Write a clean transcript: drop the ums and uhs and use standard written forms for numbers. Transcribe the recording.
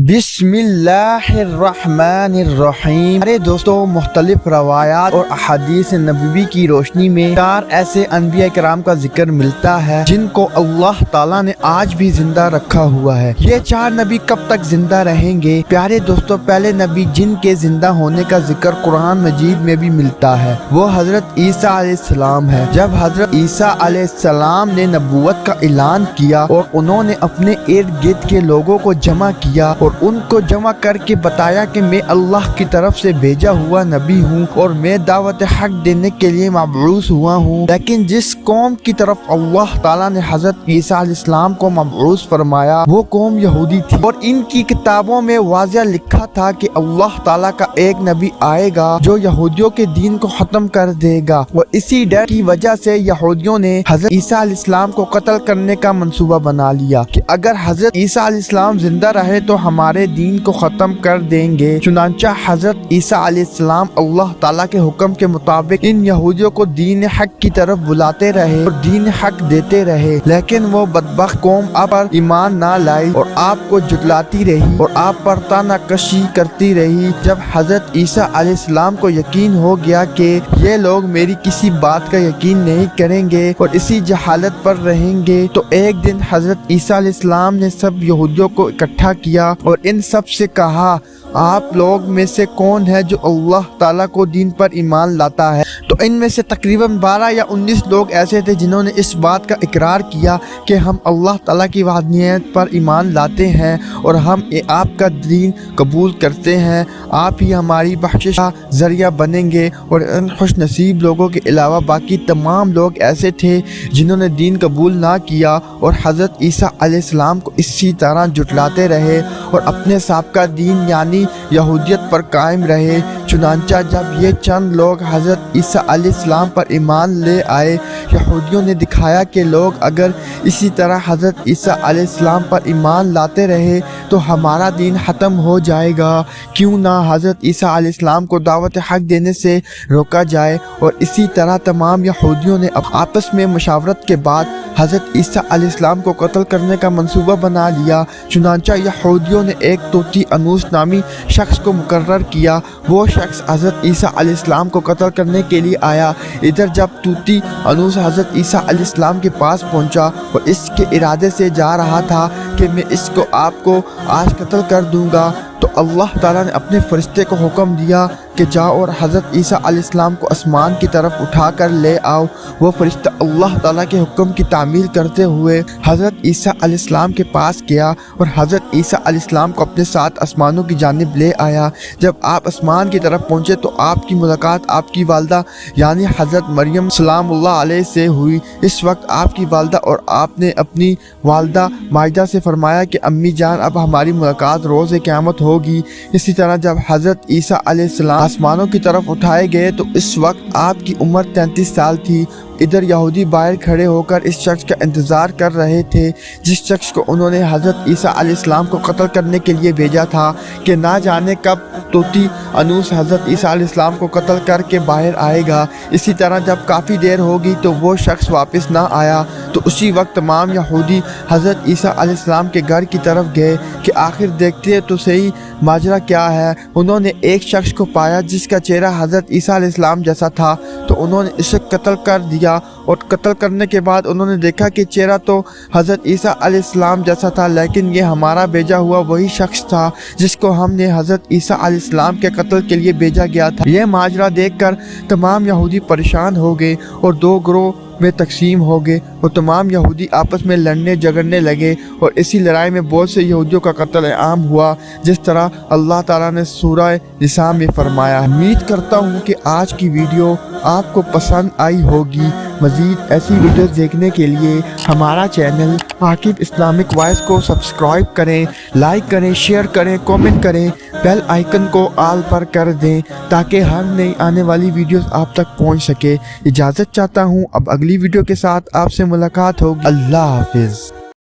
بسم اللہ الرحمن الرحیم۔ ارے دوستو، مختلف روایات اور احادیث نبوی کی روشنی میں 4 ایسے انبیاء کرام کا ذکر ملتا ہے جن کو اللہ تعالیٰ نے آج بھی زندہ رکھا ہوا ہے۔ یہ 4 نبی کب تک زندہ رہیں گے؟ پیارے دوستو، پہلے نبی جن کے زندہ ہونے کا ذکر قرآن مجید میں بھی ملتا ہے وہ حضرت عیسیٰ علیہ السلام ہے۔ جب حضرت عیسیٰ علیہ السلام نے نبوت کا اعلان کیا اور انہوں نے اپنے ارد گرد کے لوگوں کو جمع کیا اور ان کو جمع کر کے بتایا کہ میں اللہ کی طرف سے بھیجا ہوا نبی ہوں اور میں دعوت حق دینے کے لیے مبعوث ہوا ہوں، لیکن جس قوم کی طرف اللہ تعالیٰ نے حضرت عیسیٰ علیہ السلام کو مبعوث فرمایا وہ قوم یہودی تھی، اور ان کی کتابوں میں واضح لکھا تھا کہ اللہ تعالیٰ کا ایک نبی آئے گا جو یہودیوں کے دین کو ختم کر دے گا، اور اسی ڈر کی وجہ سے یہودیوں نے حضرت عیسیٰ علیہ السلام کو قتل کرنے کا منصوبہ بنا لیا کہ اگر حضرت عیسیٰ علیہ السلام زندہ رہے تو ہمارے دین کو ختم کر دیں گے۔ چنانچہ حضرت عیسیٰ علیہ السلام اللہ تعالیٰ کے حکم کے مطابق ان یہودیوں کو دین حق کی طرف بلاتے رہے اور دین حق دیتے رہے، لیکن وہ بدبخت قوم آپ پر ایمان نہ لائی اور آپ کو جھٹلاتی رہی اور آپ پر طعنہ کشی کرتی رہی۔ جب حضرت عیسیٰ علیہ السلام کو یقین ہو گیا کہ یہ لوگ میری کسی بات کا یقین نہیں کریں گے اور اسی جہالت پر رہیں گے، تو ایک دن حضرت عیسیٰ علیہ السلام نے سب یہودیوں کو اکٹھا کیا اور ان سب سے کہا، آپ لوگ میں سے کون ہے جو اللہ تعالیٰ کو دین پر ایمان لاتا ہے؟ تو ان میں سے تقریباً 12 یا 19 لوگ ایسے تھے جنہوں نے اس بات کا اقرار کیا کہ ہم اللہ تعالیٰ کی وحدانیت پر ایمان لاتے ہیں اور ہم آپ کا دین قبول کرتے ہیں، آپ ہی ہماری بخشش کا ذریعہ بنیں گے۔ اور ان خوش نصیب لوگوں کے علاوہ باقی تمام لوگ ایسے تھے جنہوں نے دین قبول نہ کیا اور حضرت عیسیٰ علیہ السلام کو اسی طرح جھٹلاتے رہے اور اپنے سابقہ دین یعنی یہودیت پر قائم رہے۔ چنانچہ جب یہ چند لوگ حضرت عیسیٰ علیہ السلام پر ایمان لے آئے، یہودیوں نے دکھایا کہ لوگ اگر اسی طرح حضرت عیسیٰ علیہ السلام پر ایمان لاتے رہے تو ہمارا دین ختم ہو جائے گا، کیوں نہ حضرت عیسیٰ علیہ السلام کو دعوت حق دینے سے روکا جائے۔ اور اسی طرح تمام یہودیوں نے آپس میں مشاورت کے بعد حضرت عیسیٰ علیہ السلام کو قتل کرنے کا منصوبہ بنا لیا۔ چنانچہ یہودیوں نے ایک طوطی انوس نامی شخص کو مقرر کیا، وہ شخص حضرت عیسیٰ علیہ السلام کو قتل کرنے کے لیے آیا۔ ادھر جب طوطی انوس حضرت عیسیٰ علیہ السلام کے پاس پہنچا اور اس کے ارادے سے جا رہا تھا کہ میں اس کو آپ کو آج قتل کر دوں گا، تو اللہ تعالیٰ نے اپنے فرشتے کو حکم دیا کہ جاؤ اور حضرت عیسیٰ علیہ السلام کو آسمان کی طرف اٹھا کر لے آؤ۔ وہ فرشتہ اللہ تعالیٰ کے حکم کی تعمیل کرتے ہوئے حضرت عیسیٰ علیہ السلام کے پاس گیا اور حضرت عیسیٰ علیہ السلام کو اپنے ساتھ آسمانوں کی جانب لے آیا۔ جب آپ آسمان کی طرف پہنچے تو آپ کی ملاقات آپ کی والدہ یعنی حضرت مریم سلام اللہ علیہ سے ہوئی۔ اس وقت آپ کی والدہ اور آپ نے اپنی والدہ ماجدہ سے فرمایا کہ امی جان، اب ہماری ملاقات روز قیامت ہوگی۔ اسی طرح جب حضرت عیسیٰ علیہ السلام آسمانوں کی طرف اٹھائے گئے تو اس وقت آپ کی عمر 33 سال تھی۔ ادھر یہودی باہر کھڑے ہو کر اس شخص کا انتظار کر رہے تھے جس شخص کو انہوں نے حضرت عیسیٰ علیہ السلام کو قتل کرنے کے لیے بھیجا تھا، کہ نہ جانے کب طوطی انوس حضرت عیسیٰ علیہ السلام کو قتل کر کے باہر آئے گا۔ اسی طرح جب کافی دیر ہوگی تو وہ شخص واپس نہ آیا، تو اسی وقت تمام یہودی حضرت عیسیٰ علیہ السلام کے گھر کی طرف گئے کہ آخر دیکھتے تو صحیح ماجرا کیا ہے۔ انہوں نے ایک شخص کو پایا جس کا چہرہ حضرت عیسیٰ علیہ السلام جیسا تھا، تو انہوں نے اسے قتل کر دیا، اور قتل کرنے کے بعد انہوں نے دیکھا کہ چہرہ تو حضرت عیسیٰ علیہ السلام جیسا تھا، لیکن یہ ہمارا بھیجا ہوا وہی شخص تھا جس کو ہم نے حضرت عیسیٰ علیہ السلام کے قتل کے لیے بھیجا گیا تھا۔ یہ ماجرا دیکھ کر تمام یہودی پریشان ہو گئے اور 2 گروہ میں تقسیم ہو گئے اور تمام یہودی آپس میں لڑنے جھگڑنے لگے، اور اسی لڑائی میں بہت سے یہودیوں کا قتل عام ہوا، جس طرح اللہ تعالیٰ نے سورہ نساء میں فرمایا۔ امید کرتا ہوں کہ آج کی ویڈیو آپ کو پسند آئی ہوگی۔ مزید ایسی ویڈیوز دیکھنے کے لیے ہمارا چینل عاقب اسلامک وائس کو سبسکرائب کریں، لائک کریں، شیئر کریں، کومنٹ کریں، بیل آئیکن کو آل پر کر دیں تاکہ ہر نئی آنے والی ویڈیوز آپ تک پہنچ سکے۔ اجازت چاہتا ہوں، اب اگلی ویڈیو کے ساتھ آپ سے ملاقات ہوگی۔ اللہ حافظ۔